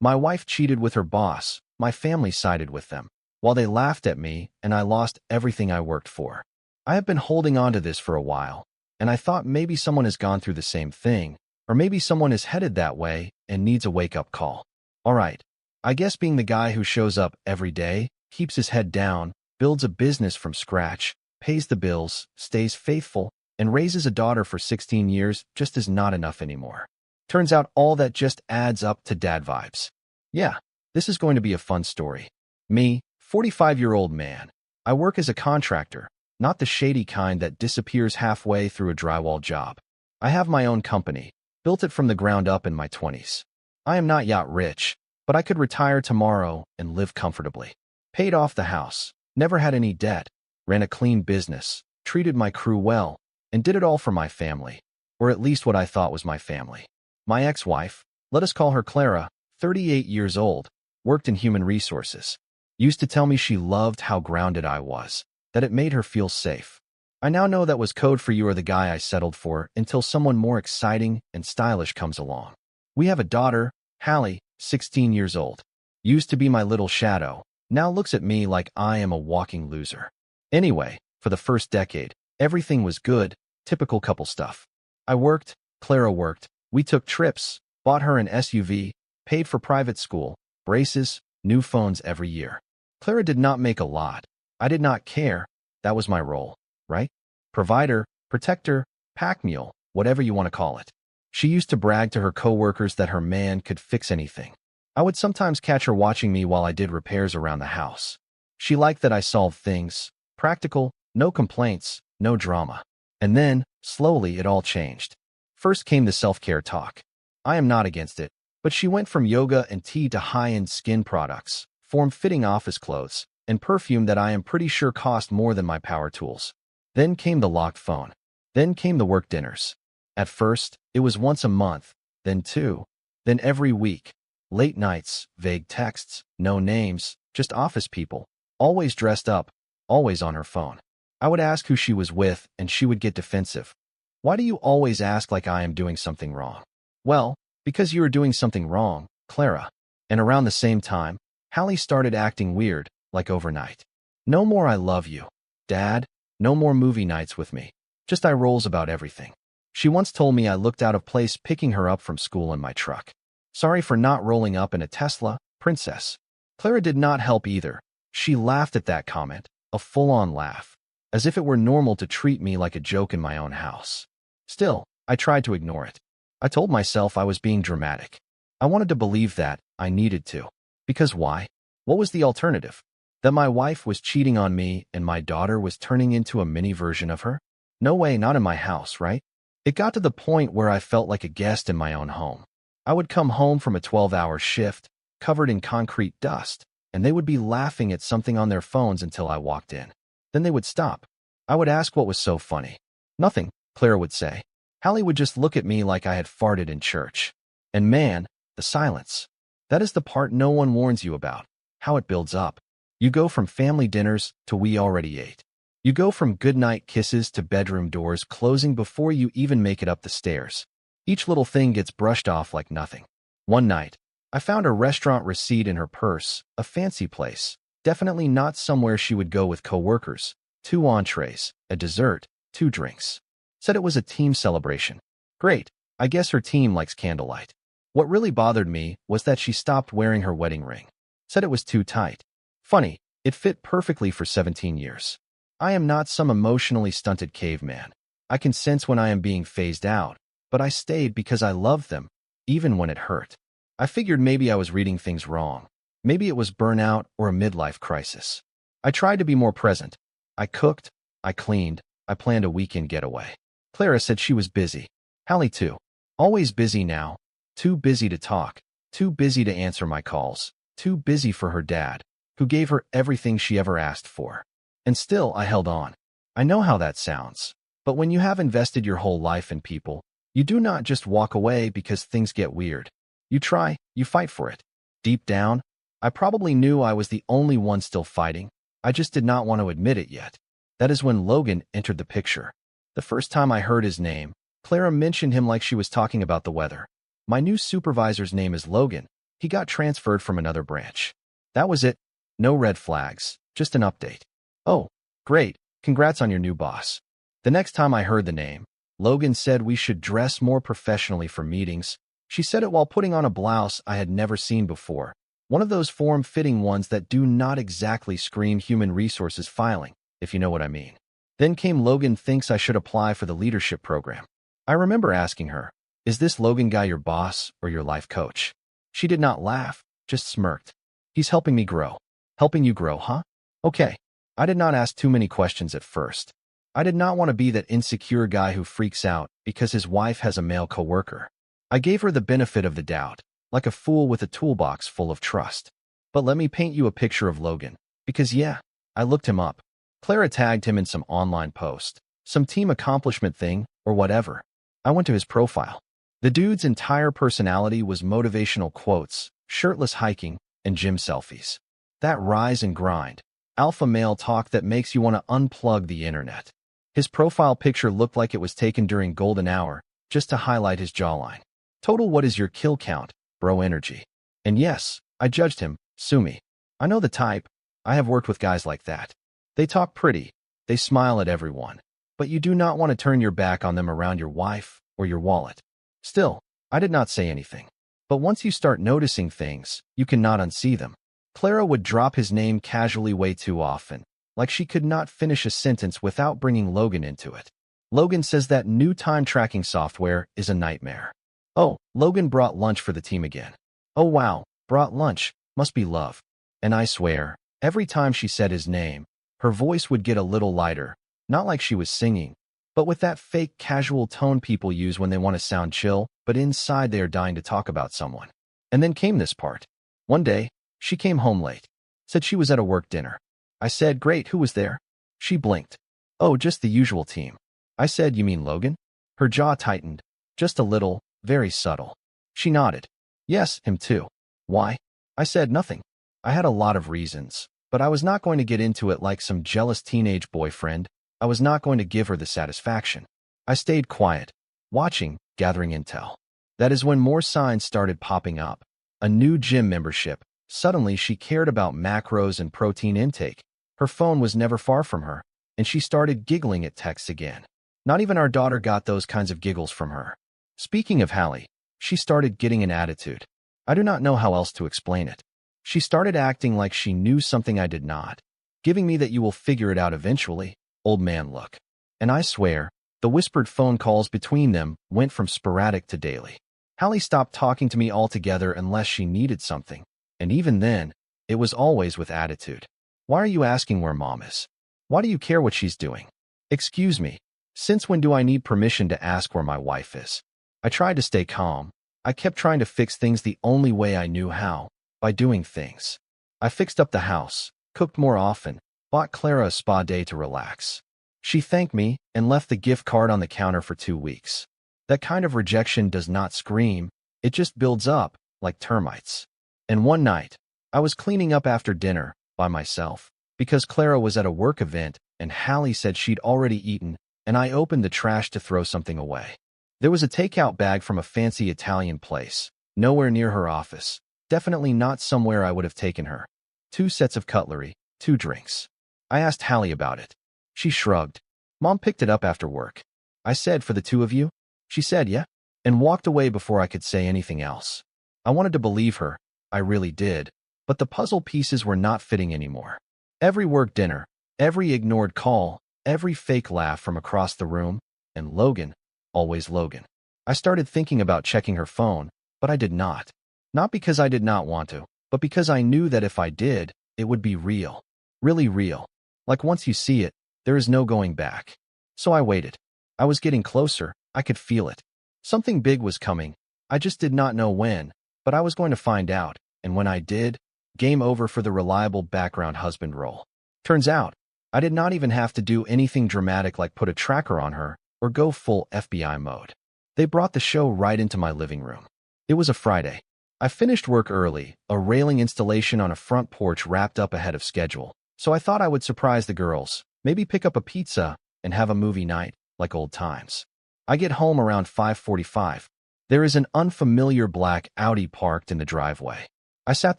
My wife cheated with her boss. My family sided with them, while they laughed at me, and I lost everything I worked for. I have been holding on to this for a while, and I thought maybe someone has gone through the same thing, or maybe someone is headed that way and needs a wake-up call. All right, I guess being the guy who shows up every day, keeps his head down, builds a business from scratch, pays the bills, stays faithful, and raises a daughter for 16 years just is not enough anymore. Turns out all that just adds up to dad vibes. Yeah, this is going to be a fun story. Me, 45-year-old man. I work as a contractor, not the shady kind that disappears halfway through a drywall job. I have my own company, built it from the ground up in my 20s. I am not yacht rich, but I could retire tomorrow and live comfortably. Paid off the house, never had any debt, ran a clean business, treated my crew well, and did it all for my family, or at least what I thought was my family. My ex-wife, let us call her Clara, 38 years old, worked in human resources. Used to tell me she loved how grounded I was, that it made her feel safe. I now know that was code for you are the guy I settled for until someone more exciting and stylish comes along. We have a daughter, Hallie, 16 years old. Used to be my little shadow, now looks at me like I am a walking loser. Anyway, for the first decade, everything was good, typical couple stuff. I worked, Clara worked, we took trips, bought her an SUV, paid for private school, braces, new phones every year. Clara did not make a lot. I did not care. That was my role, right? Provider, protector, pack mule, whatever you want to call it. She used to brag to her coworkers that her man could fix anything. I would sometimes catch her watching me while I did repairs around the house. She liked that I solved things, practical, no complaints, no drama. And then, slowly, it all changed. First came the self-care talk. I am not against it, but she went from yoga and tea to high-end skin products, form-fitting office clothes, and perfume that I am pretty sure cost more than my power tools. Then came the locked phone. Then came the work dinners. At first, it was once a month, then two, then every week. Late nights, vague texts, no names, just office people, always dressed up, always on her phone. I would ask who she was with, and she would get defensive. Why do you always ask like I am doing something wrong? Well, because you are doing something wrong, Clara. And around the same time, Hallie started acting weird, like overnight. No more I love you, Dad, no more movie nights with me. Just eye rolls about everything. She once told me I looked out of place picking her up from school in my truck. Sorry for not rolling up in a Tesla, princess. Clara did not help either. She laughed at that comment, a full-on laugh, as if it were normal to treat me like a joke in my own house. Still, I tried to ignore it. I told myself I was being dramatic. I wanted to believe that, I needed to. Because why? What was the alternative? That my wife was cheating on me and my daughter was turning into a mini version of her? No way, not in my house, right? It got to the point where I felt like a guest in my own home. I would come home from a 12-hour shift, covered in concrete dust, and they would be laughing at something on their phones until I walked in. Then they would stop. I would ask what was so funny. Nothing, Clara would say. Hallie would just look at me like I had farted in church. And man, the silence. That is the part no one warns you about, how it builds up. You go from family dinners to we already ate. You go from goodnight kisses to bedroom doors closing before you even make it up the stairs. Each little thing gets brushed off like nothing. One night, I found a restaurant receipt in her purse, a fancy place, definitely not somewhere she would go with coworkers. 2 entrees, a dessert, 2 drinks. Said it was a team celebration. Great, I guess her team likes candlelight. What really bothered me was that she stopped wearing her wedding ring. Said it was too tight. Funny, it fit perfectly for 17 years. I am not some emotionally stunted caveman. I can sense when I am being phased out, but I stayed because I loved them, even when it hurt. I figured maybe I was reading things wrong. Maybe it was burnout or a midlife crisis. I tried to be more present. I cooked, I cleaned, I planned a weekend getaway. Clara said she was busy. Hallie too. Always busy now. Too busy to talk. Too busy to answer my calls. Too busy for her dad, who gave her everything she ever asked for. And still, I held on. I know how that sounds. But when you have invested your whole life in people, you do not just walk away because things get weird. You try, you fight for it. Deep down, I probably knew I was the only one still fighting. I just did not want to admit it yet. That is when Logan entered the picture. The first time I heard his name, Clara mentioned him like she was talking about the weather. My new supervisor's name is Logan, He got transferred from another branch. That was it. No red flags, just an update. Oh, great. Congrats on your new boss. The next time I heard the name, Logan said we should dress more professionally for meetings. She said it while putting on a blouse I had never seen before. One of those form-fitting ones that do not exactly scream human resources filing, if you know what I mean. Then came Logan thinks I should apply for the leadership program. I remember asking her, is this Logan guy your boss or your life coach? She did not laugh, just smirked. He's helping me grow. Helping you grow, huh? Okay. I did not ask too many questions at first. I did not want to be that insecure guy who freaks out because his wife has a male coworker. I gave her the benefit of the doubt, like a fool with a toolbox full of trust. But let me paint you a picture of Logan, because yeah, I looked him up. Clara tagged him in some online post, some team accomplishment thing, or whatever. I went to his profile. The dude's entire personality was motivational quotes, shirtless hiking, and gym selfies. That rise and grind, alpha male talk that makes you want to unplug the internet. His profile picture looked like it was taken during golden hour, just to highlight his jawline. Total what is your kill count, bro energy. And yes, I judged him, sue me. I know the type. I have worked with guys like that. They talk pretty, they smile at everyone, but you do not want to turn your back on them around your wife or your wallet. Still, I did not say anything. But once you start noticing things, you cannot unsee them. Clara would drop his name casually way too often, like she could not finish a sentence without bringing Logan into it. Logan says that new time-tracking software is a nightmare. Oh, Logan brought lunch for the team again. Oh wow, brought lunch, must be love. And I swear, every time she said his name, her voice would get a little lighter, not like she was singing, but with that fake casual tone people use when they want to sound chill, but inside they are dying to talk about someone. And then came this part. One day, she came home late, said she was at a work dinner. I said, great, who was there? She blinked. Oh, just the usual team. I said, you mean Logan? Her jaw tightened, just a little, very subtle. She nodded. Yes, him too. Why? I said nothing. I had a lot of reasons, but I was not going to get into it like some jealous teenage boyfriend. I was not going to give her the satisfaction. I stayed quiet, watching, gathering intel. That is when more signs started popping up. A new gym membership. Suddenly, she cared about macros and protein intake. Her phone was never far from her, and she started giggling at texts again. Not even our daughter got those kinds of giggles from her. Speaking of Hallie, she started getting an attitude. I do not know how else to explain it. She started acting like she knew something I did not, giving me that you will figure it out eventually, old man look. And I swear, the whispered phone calls between them went from sporadic to daily. Hallie stopped talking to me altogether unless she needed something. And even then, it was always with attitude. Why are you asking where mom is? Why do you care what she's doing? Excuse me, since when do I need permission to ask where my wife is? I tried to stay calm. I kept trying to fix things the only way I knew how, by doing things. I fixed up the house, cooked more often, bought Clara a spa day to relax. She thanked me and left the gift card on the counter for 2 weeks. That kind of rejection does not scream, it just builds up, like termites. And one night, I was cleaning up after dinner, by myself, because Clara was at a work event and Hallie said she'd already eaten, and I opened the trash to throw something away. There was a takeout bag from a fancy Italian place, nowhere near her office, definitely not somewhere I would have taken her. 2 sets of cutlery, 2 drinks. I asked Hallie about it. She shrugged. Mom picked it up after work. I said, for the 2 of you? She said, yeah, and walked away before I could say anything else. I wanted to believe her. I really did, but the puzzle pieces were not fitting anymore. Every work dinner, every ignored call, every fake laugh from across the room, and Logan, always Logan. I started thinking about checking her phone, but I did not. Not because I did not want to, but because I knew that if I did, it would be real. Really real. Like once you see it, there is no going back. So I waited. I was getting closer, I could feel it. Something big was coming. I just did not know when, but I was going to find out, and when I did, game over for the reliable background husband role. Turns out, I did not even have to do anything dramatic like put a tracker on her or go full FBI mode. They brought the show right into my living room. It was a Friday. I finished work early, a railing installation on a front porch wrapped up ahead of schedule, so I thought I would surprise the girls, maybe pick up a pizza and have a movie night, like old times. I get home around 5:45. There is an unfamiliar black Audi parked in the driveway. I sat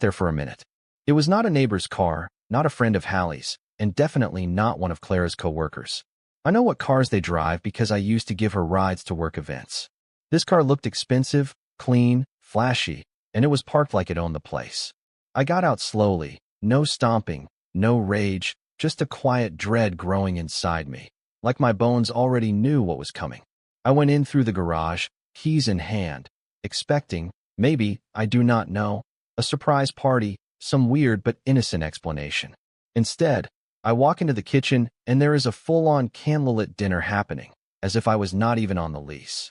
there for a minute. It was not a neighbor's car, not a friend of Hallie's, and definitely not one of Clara's co-workers. I know what cars they drive because I used to give her rides to work events. This car looked expensive, clean, flashy, and it was parked like it owned the place. I got out slowly, no stomping, no rage, just a quiet dread growing inside me, like my bones already knew what was coming. I went in through the garage, keys in hand, expecting, maybe, I do not know, a surprise party, some weird but innocent explanation. Instead, I walk into the kitchen and there is a full-on candlelit dinner happening, as if I was not even on the lease.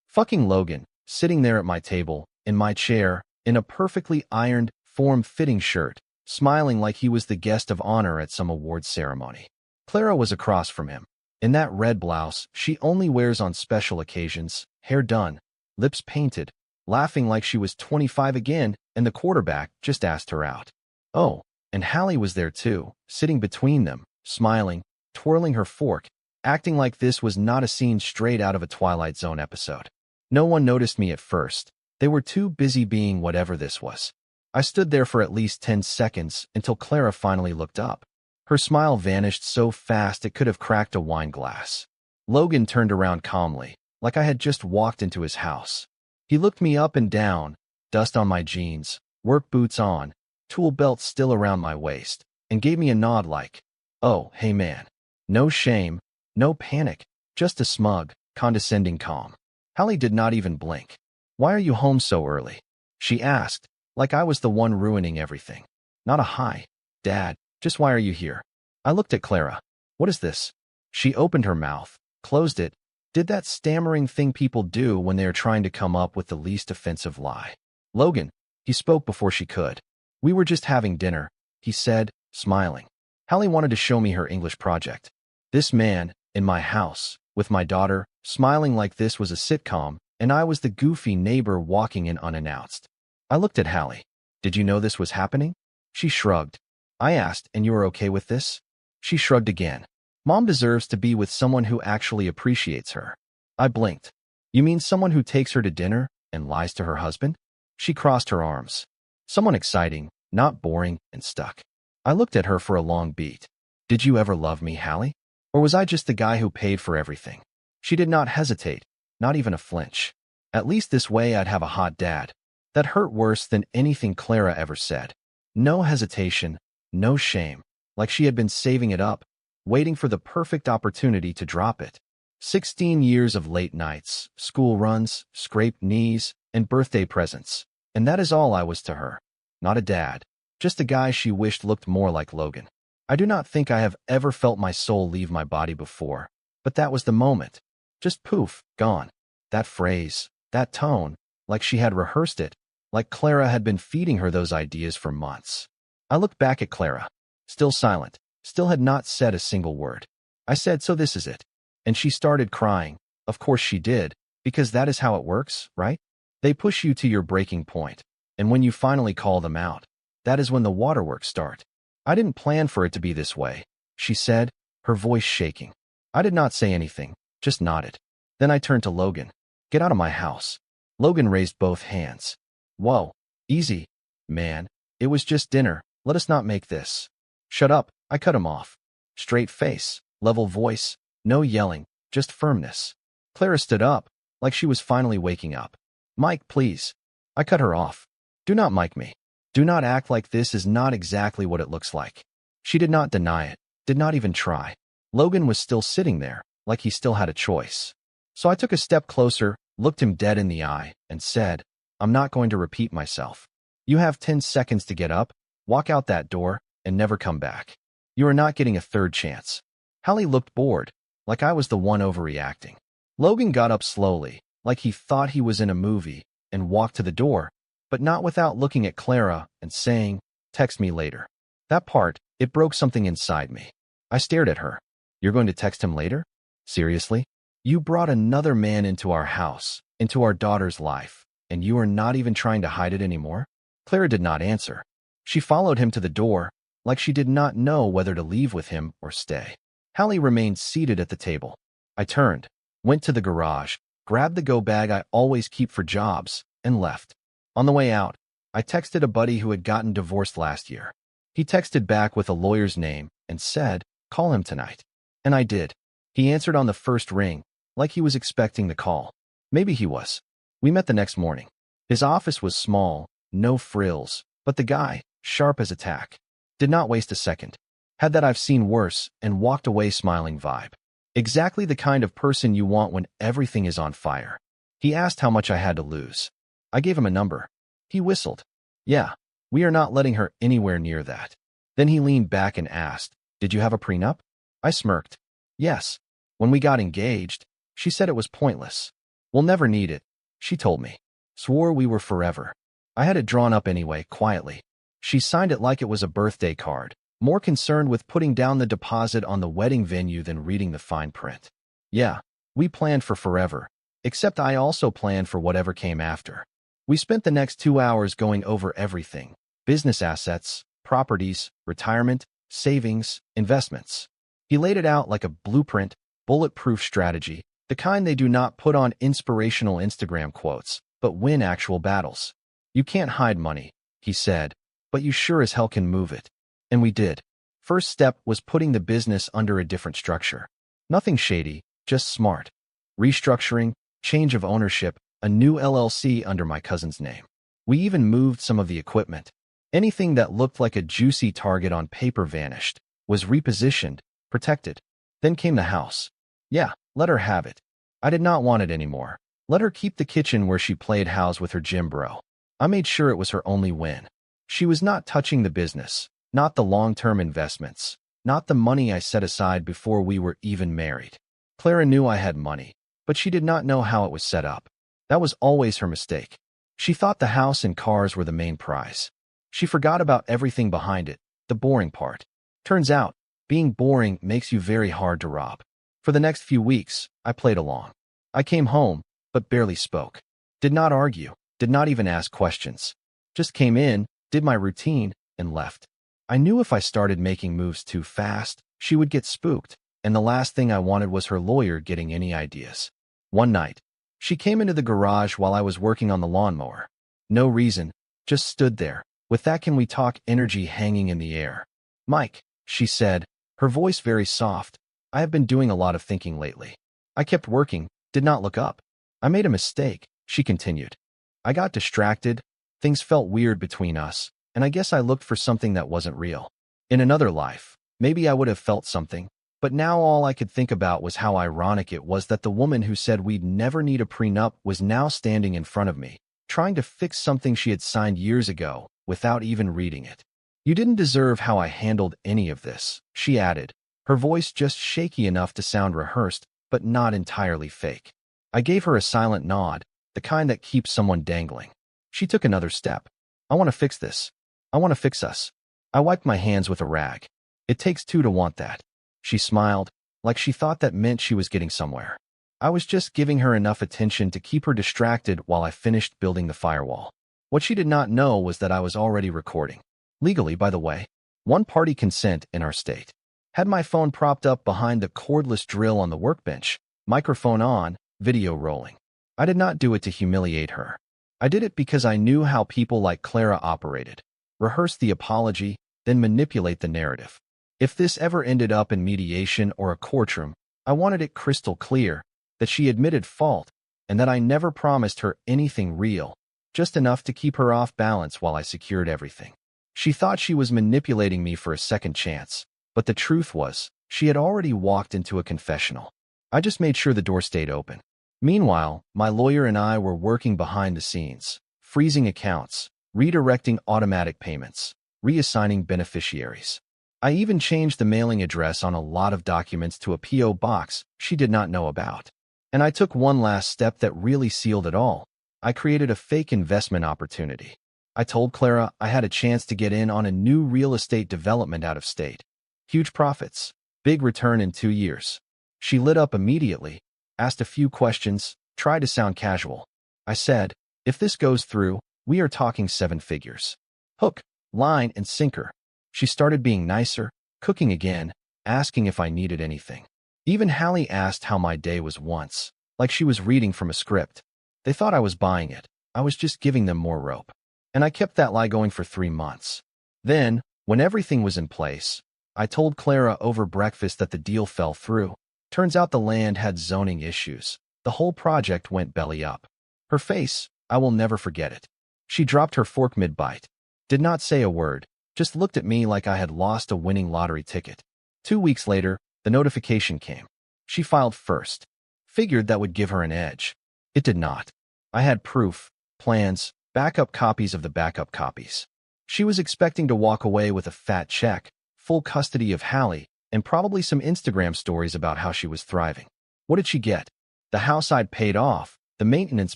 Fucking Logan, sitting there at my table, in my chair, in a perfectly ironed, form-fitting shirt, smiling like he was the guest of honor at some awards ceremony. Clara was across from him. In that red blouse she only wears on special occasions, hair done, lips painted, laughing like she was 25 again, and the quarterback just asked her out. Oh, and Hallie was there too, sitting between them, smiling, twirling her fork, acting like this was not a scene straight out of a Twilight Zone episode. No one noticed me at first. They were too busy being whatever this was. I stood there for at least 10 seconds until Clara finally looked up. Her smile vanished so fast it could have cracked a wine glass. Logan turned around calmly, like I had just walked into his house. He looked me up and down, dust on my jeans, work boots on, tool belt still around my waist, and gave me a nod like, "Oh, hey man." No shame, no panic, just a smug, condescending calm. Hallie did not even blink. "Why are you home so early?" she asked, like I was the one ruining everything. Not a hi, Dad, just why are you here? I looked at Clara. What is this? She opened her mouth, closed it, did that stammering thing people do when they are trying to come up with the least offensive lie. "Logan," he spoke before she could. "We were just having dinner," he said, smiling. Hallie wanted to show me her English project. This man, in my house, with my daughter, smiling like this was a sitcom, and I was the goofy neighbor walking in unannounced. I looked at Hallie. "Did you know this was happening?" She shrugged. I asked, "And you are okay with this?" She shrugged again. Mom deserves to be with someone who actually appreciates her. I blinked. "You mean someone who takes her to dinner and lies to her husband?" She crossed her arms. "Someone exciting, not boring and stuck." I looked at her for a long beat. "Did you ever love me, Hallie? Or was I just the guy who paid for everything?" She did not hesitate, not even a flinch. At least this way I'd have a hot dad. That hurt worse than anything Clara ever said. No hesitation, no shame, like she had been saving it up, waiting for the perfect opportunity to drop it. 16 years of late nights, school runs, scraped knees, and birthday presents. And that is all I was to her. Not a dad, just a guy she wished looked more like Logan. I do not think I have ever felt my soul leave my body before, but that was the moment. Just poof, gone. That phrase, that tone, like she had rehearsed it, like Clara had been feeding her those ideas for months. I looked back at Clara, still silent, still had not said a single word. I said, "So this is it." And she started crying. Of course she did, because that is how it works, right? They push you to your breaking point, and when you finally call them out, that is when the waterworks start. "I didn't plan for it to be this way," she said, her voice shaking. I did not say anything, just nodded. Then I turned to Logan. "Get out of my house." Logan raised both hands. "Whoa, easy, man. It was just dinner. Let us not make this." "Shut up," I cut him off. Straight face, level voice, no yelling, just firmness. Clara stood up, like she was finally waking up. "Mike, please." I cut her off. "Do not mic me. Do not act like this is not exactly what it looks like." She did not deny it, did not even try. Logan was still sitting there, like he still had a choice. So I took a step closer, looked him dead in the eye, and said, "I'm not going to repeat myself. You have 10 seconds to get up, walk out that door, and never come back. You are not getting a third chance." Hallie looked bored, like I was the one overreacting. Logan got up slowly, like he thought he was in a movie, and walked to the door, but not without looking at Clara and saying, "Text me later." That part, it broke something inside me. I stared at her. "You're going to text him later? Seriously? You brought another man into our house, into our daughter's life, and you are not even trying to hide it anymore?" Clara did not answer. She followed him to the door, like she did not know whether to leave with him or stay. Hallie remained seated at the table. I turned, went to the garage, grabbed the go bag I always keep for jobs, and left. On the way out, I texted a buddy who had gotten divorced last year. He texted back with a lawyer's name and said, "Call him tonight." And I did. He answered on the first ring, like he was expecting the call. Maybe he was. We met the next morning. His office was small, no frills, but the guy, sharp as a tack, did not waste a second. Had that "I've seen worse" and walked away smiling vibe. Exactly the kind of person you want when everything is on fire. He asked how much I had to lose. I gave him a number. He whistled. "Yeah, we are not letting her anywhere near that." Then he leaned back and asked, "Did you have a prenup?" I smirked. "Yes. When we got engaged, she said it was pointless. We'll never need it, she told me. Swore we were forever. I had it drawn up anyway, quietly. She signed it like it was a birthday card, more concerned with putting down the deposit on the wedding venue than reading the fine print. Yeah, we planned for forever, except I also planned for whatever came after. We spent the next 2 hours going over everything: business assets, properties, retirement, savings, investments. He laid it out like a blueprint, bulletproof strategy, the kind they do not put on inspirational Instagram quotes, but win actual battles. "You can't hide money," he said, "but you sure as hell can move it." And we did. First step was putting the business under a different structure. Nothing shady, just smart. Restructuring, change of ownership, a new LLC under my cousin's name. We even moved some of the equipment. Anything that looked like a juicy target on paper vanished, was repositioned, protected. Then came the house. Yeah, let her have it. I did not want it anymore. Let her keep the kitchen where she played house with her gym bro. I made sure it was her only win. She was not touching the business, not the long-term investments, not the money I set aside before we were even married. Clara knew I had money, but she did not know how it was set up. That was always her mistake. She thought the house and cars were the main prize. She forgot about everything behind it, the boring part. Turns out, being boring makes you very hard to rob. For the next few weeks, I played along. I came home, but barely spoke. Did not argue, did not even ask questions. Just came in, did my routine, and left. I knew if I started making moves too fast, she would get spooked, and the last thing I wanted was her lawyer getting any ideas. One night, she came into the garage while I was working on the lawnmower. No reason, just stood there, with that "can we talk" energy hanging in the air. "Mike," she said, her voice very soft, "I have been doing a lot of thinking lately." I kept working, did not look up. "I made a mistake," she continued. "I got distracted, things felt weird between us, and I guess I looked for something that wasn't real. In another life, maybe I would have felt something, but now all I could think about was how ironic it was that the woman who said we'd never need a prenup was now standing in front of me, trying to fix something she had signed years ago, without even reading it. "You didn't deserve how I handled any of this," she added, her voice just shaky enough to sound rehearsed, but not entirely fake. I gave her a silent nod, the kind that keeps someone dangling. She took another step. "I want to fix this. I want to fix us." I wiped my hands with a rag. "It takes two to want that." She smiled, like she thought that meant she was getting somewhere. I was just giving her enough attention to keep her distracted while I finished building the firewall. What she did not know was that I was already recording. Legally, by the way, one-party consent in our state. Had my phone propped up behind the cordless drill on the workbench, microphone on, video rolling. I did not do it to humiliate her. I did it because I knew how people like Clara operated. Rehearse the apology, then manipulate the narrative. If this ever ended up in mediation or a courtroom, I wanted it crystal clear that she admitted fault and that I never promised her anything real, just enough to keep her off balance while I secured everything. She thought she was manipulating me for a second chance, but the truth was, she had already walked into a confessional. I just made sure the door stayed open. Meanwhile, my lawyer and I were working behind the scenes, freezing accounts, redirecting automatic payments, reassigning beneficiaries. I even changed the mailing address on a lot of documents to a P.O. box she did not know about. And I took one last step that really sealed it all. I created a fake investment opportunity. I told Clara I had a chance to get in on a new real estate development out of state. Huge profits, big return in 2 years. She lit up immediately, asked a few questions, tried to sound casual. I said, "If this goes through, we are talking 7 figures. Hook, line, and sinker." She started being nicer, cooking again, asking if I needed anything. Even Hallie asked how my day was once, like she was reading from a script. They thought I was buying it. I was just giving them more rope. And I kept that lie going for 3 months. Then, when everything was in place, I told Clara over breakfast that the deal fell through. Turns out the land had zoning issues. The whole project went belly up. Her face, I will never forget it. She dropped her fork mid-bite. Did not say a word, just looked at me like I had lost a winning lottery ticket. 2 weeks later, the notification came. She filed first. Figured that would give her an edge. It did not. I had proof, plans, backup copies of the backup copies. She was expecting to walk away with a fat check, full custody of Hallie, and probably some Instagram stories about how she was thriving. What did she get? The house I'd paid off, the maintenance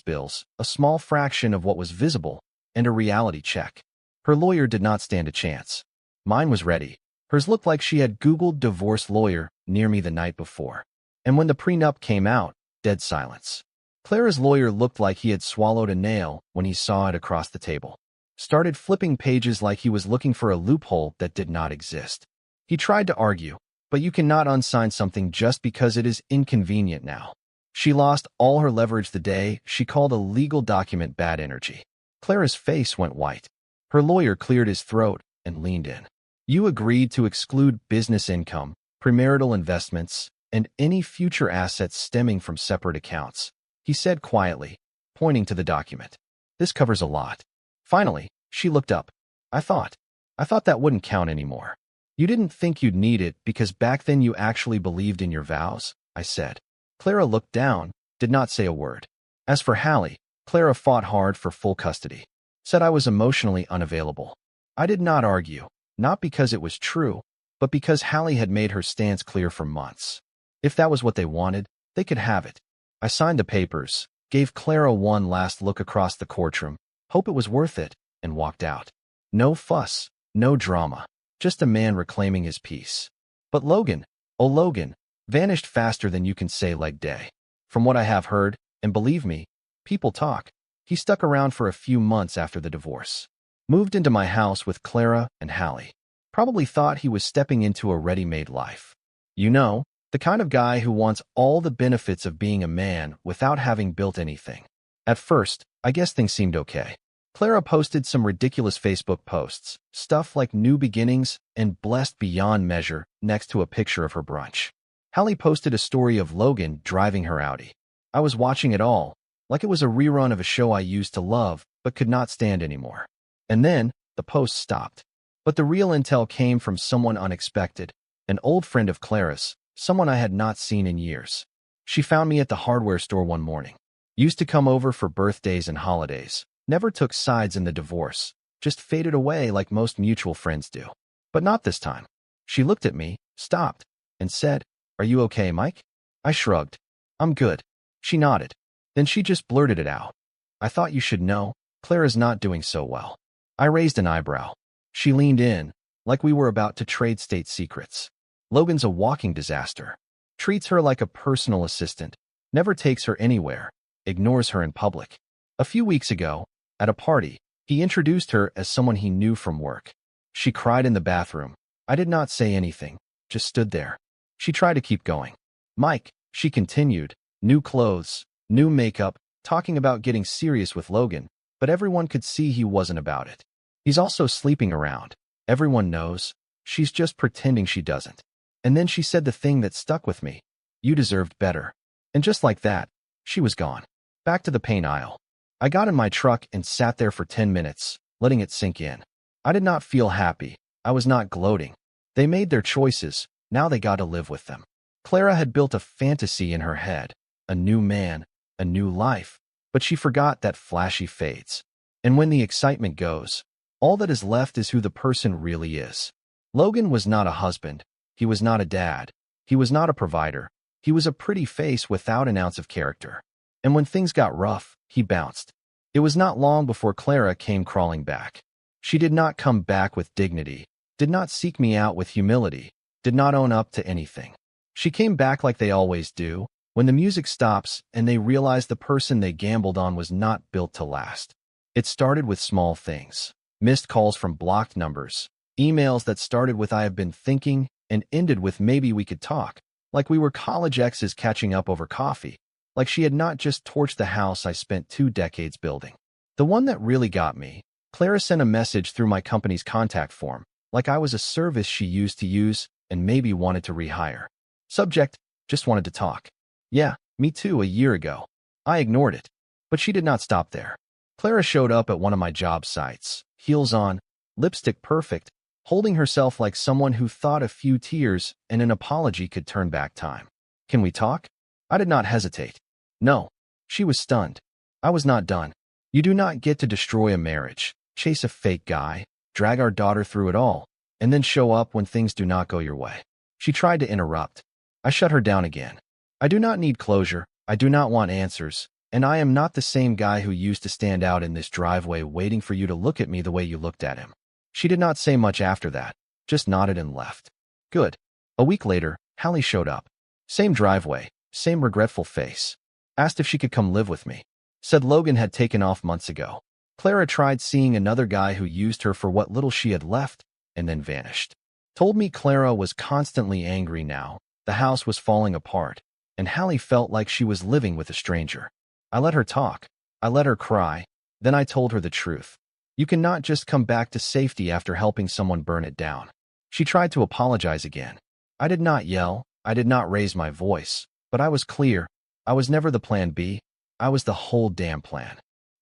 bills, a small fraction of what was visible, and a reality check. Her lawyer did not stand a chance. Mine was ready. Hers looked like she had Googled divorce lawyer near me the night before. And when the prenup came out, dead silence. Clara's lawyer looked like he had swallowed a nail when he saw it across the table. Started flipping pages like he was looking for a loophole that did not exist. He tried to argue, but you cannot unsign something just because it is inconvenient now. She lost all her leverage the day she called a legal document bad energy. Clara's face went white. Her lawyer cleared his throat and leaned in. You agreed to exclude business income, premarital investments, and any future assets stemming from separate accounts, he said quietly, pointing to the document. This covers a lot. Finally, she looked up. I thought that wouldn't count anymore. You didn't think you'd need it because back then you actually believed in your vows, I said. Clara looked down, did not say a word. As for Hallie, Clara fought hard for full custody. Said I was emotionally unavailable. I did not argue, not because it was true, but because Hallie had made her stance clear for months. If that was what they wanted, they could have it. I signed the papers, gave Clara one last look across the courtroom, hope it was worth it, and walked out. No fuss, no drama, just a man reclaiming his peace. But Logan, oh Logan, vanished faster than you can say leg day. From what I have heard, and believe me, people talk, he stuck around for a few months after the divorce. Moved into my house with Clara and Hallie. Probably thought he was stepping into a ready-made life. You know, the kind of guy who wants all the benefits of being a man without having built anything. At first, I guess things seemed okay. Clara posted some ridiculous Facebook posts, stuff like new beginnings and blessed beyond measure next to a picture of her brunch. Hallie posted a story of Logan driving her Audi. I was watching it all, like it was a rerun of a show I used to love but could not stand anymore. And then, the post stopped. But the real intel came from someone unexpected, an old friend of Clara's, someone I had not seen in years. She found me at the hardware store one morning. Used to come over for birthdays and holidays. Never took sides in the divorce. Just faded away like most mutual friends do. But not this time. She looked at me, stopped, and said, "Are you okay, Mike?" I shrugged. "I'm good." She nodded. Then she just blurted it out. "I thought you should know, Clara's not doing so well." I raised an eyebrow. She leaned in, like we were about to trade state secrets. Logan's a walking disaster. Treats her like a personal assistant. Never takes her anywhere. Ignores her in public. A few weeks ago, at a party, he introduced her as someone he knew from work. She cried in the bathroom. I did not say anything, just stood there. She tried to keep going. "Mike," she continued, "new clothes, new makeup, talking about getting serious with Logan, but everyone could see he wasn't about it. He's also sleeping around. Everyone knows. She's just pretending she doesn't." And then she said the thing that stuck with me. "You deserved better." And just like that, she was gone. Back to the paint aisle. I got in my truck and sat there for 10 minutes, letting it sink in. I did not feel happy. I was not gloating. They made their choices. Now they got to live with them. Clara had built a fantasy in her head. A new man, a new life. But she forgot that flashy fades. And when the excitement goes, all that is left is who the person really is. Logan was not a husband. He was not a dad. He was not a provider. He was a pretty face without an ounce of character. And when things got rough, he bounced. It was not long before Clara came crawling back. She did not come back with dignity, did not seek me out with humility, did not own up to anything. She came back like they always do, when the music stops and they realize the person they gambled on was not built to last. It started with small things. Missed calls from blocked numbers, emails that started with "I have been thinking" and ended with "maybe we could talk," like we were college exes catching up over coffee. like she had not just torched the house I spent 2 decades building. The one that really got me, Clara sent a message through my company's contact form, like I was a service she used to use and maybe wanted to rehire. Subject, just wanted to talk. Yeah, me too, a year ago. I ignored it. But she did not stop there. Clara showed up at one of my job sites, heels on, lipstick perfect, holding herself like someone who thought a few tears and an apology could turn back time. Can we talk? I did not hesitate. No. She was stunned. I was not done. You do not get to destroy a marriage, chase a fake guy, drag our daughter through it all, and then show up when things do not go your way. She tried to interrupt. I shut her down again. I do not need closure. I do not want answers. And I am not the same guy who used to stand out in this driveway waiting for you to look at me the way you looked at him. She did not say much after that, just nodded and left. Good. A week later, Hallie showed up. Same driveway, same regretful face. Asked if she could come live with me. Said Logan had taken off months ago. Clara tried seeing another guy who used her for what little she had left, and then vanished. Told me Clara was constantly angry now. The house was falling apart, and Hallie felt like she was living with a stranger. I let her talk. I let her cry. Then I told her the truth. You cannot just come back to safety after helping someone burn it down. She tried to apologize again. I did not yell. I did not raise my voice. But I was clear. I was never the plan B. I was the whole damn plan.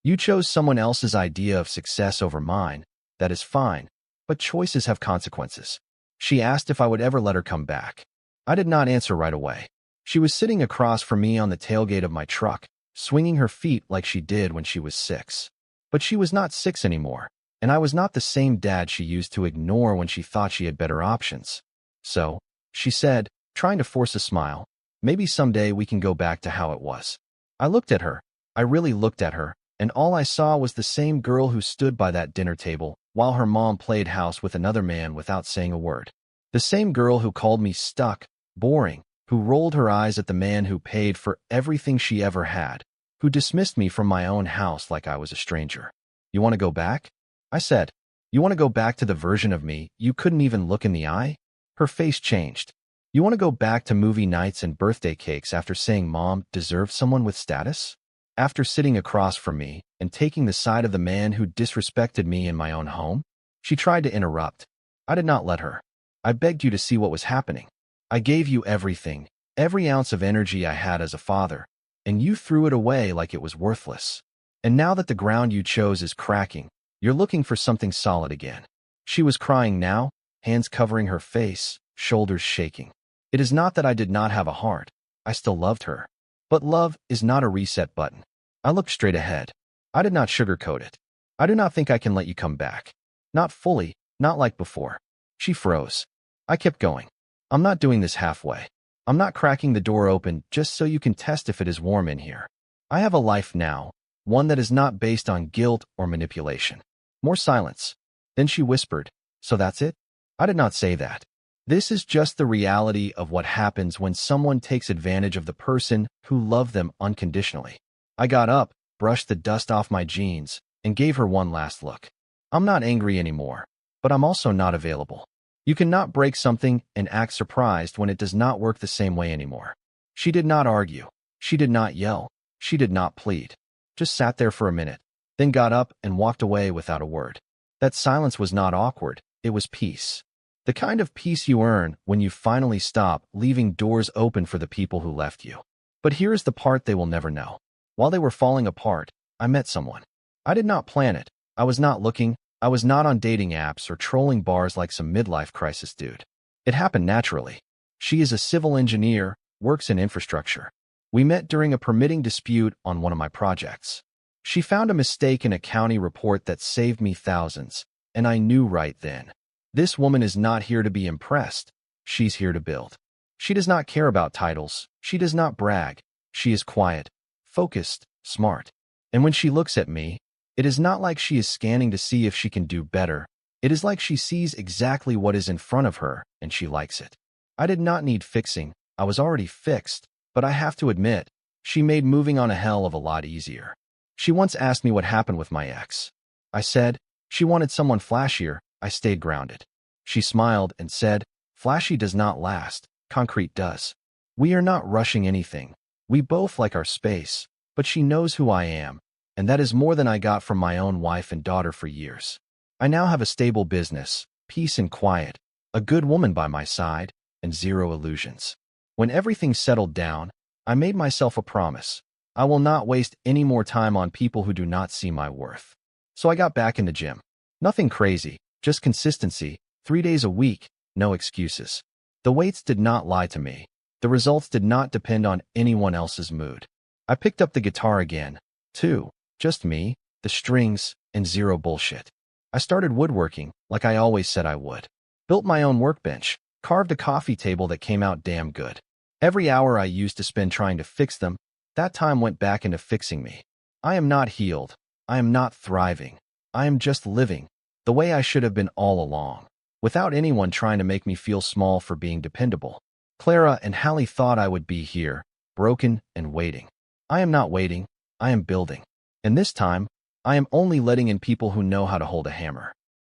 You chose someone else's idea of success over mine. That is fine. But choices have consequences. She asked if I would ever let her come back. I did not answer right away. She was sitting across from me on the tailgate of my truck, swinging her feet like she did when she was 6. But she was not 6 anymore, and I was not the same dad she used to ignore when she thought she had better options. So, she said, trying to force a smile, maybe someday we can go back to how it was. I looked at her. I really looked at her, and all I saw was the same girl who stood by that dinner table while her mom played house with another man without saying a word. The same girl who called me stuck, boring, who rolled her eyes at the man who paid for everything she ever had, who dismissed me from my own house like I was a stranger. You want to go back? I said. You want to go back to the version of me you couldn't even look in the eye? Her face changed. You want to go back to movie nights and birthday cakes after saying Mom deserved someone with status? After sitting across from me and taking the side of the man who disrespected me in my own home? She tried to interrupt. I did not let her. I begged you to see what was happening. I gave you everything, every ounce of energy I had as a father, and you threw it away like it was worthless. And now that the ground you chose is cracking, you're looking for something solid again. She was crying now, hands covering her face, shoulders shaking. It is not that I did not have a heart. I still loved her. But love is not a reset button. I looked straight ahead. I did not sugarcoat it. I do not think I can let you come back. Not fully, not like before. She froze. I kept going. I'm not doing this halfway. I'm not cracking the door open just so you can test if it is warm in here. I have a life now, one that is not based on guilt or manipulation. More silence. Then she whispered, so that's it? I did not say that. This is just the reality of what happens when someone takes advantage of the person who loved them unconditionally. I got up, brushed the dust off my jeans, and gave her one last look. I'm not angry anymore, but I'm also not available. You cannot break something and act surprised when it does not work the same way anymore. She did not argue. She did not yell. She did not plead. Just sat there for a minute, then got up and walked away without a word. That silence was not awkward. It was peace. The kind of peace you earn when you finally stop leaving doors open for the people who left you. But here is the part they will never know. While they were falling apart, I met someone. I did not plan it. I was not looking. I was not on dating apps or trolling bars like some midlife crisis dude. It happened naturally. She is a civil engineer, works in infrastructure. We met during a permitting dispute on one of my projects. She found a mistake in a county report that saved me thousands, and I knew right then. This woman is not here to be impressed. She's here to build. She does not care about titles. She does not brag. She is quiet, focused, smart. And when she looks at me, it is not like she is scanning to see if she can do better. It is like she sees exactly what is in front of her, and she likes it. I did not need fixing. I was already fixed, but I have to admit, she made moving on a hell of a lot easier. She once asked me what happened with my ex. I said, she wanted someone flashier. I stayed grounded. She smiled and said, flashy does not last. Concrete does. We are not rushing anything. We both like our space, but she knows who I am, and that is more than I got from my own wife and daughter for years. I now have a stable business, peace and quiet, a good woman by my side, and zero illusions. When everything settled down, I made myself a promise. I will not waste any more time on people who do not see my worth. So I got back in the gym. Nothing crazy, just consistency, 3 days a week, no excuses. The weights did not lie to me. The results did not depend on anyone else's mood. I picked up the guitar again, too. Just me, the strings, and zero bullshit. I started woodworking, like I always said I would. Built my own workbench, carved a coffee table that came out damn good. Every hour I used to spend trying to fix them, that time went back into fixing me. I am not healed. I am not thriving. I am just living, the way I should have been all along, without anyone trying to make me feel small for being dependable. Clara and Hallie thought I would be here, broken and waiting. I am not waiting. I am building. And this time, I am only letting in people who know how to hold a hammer.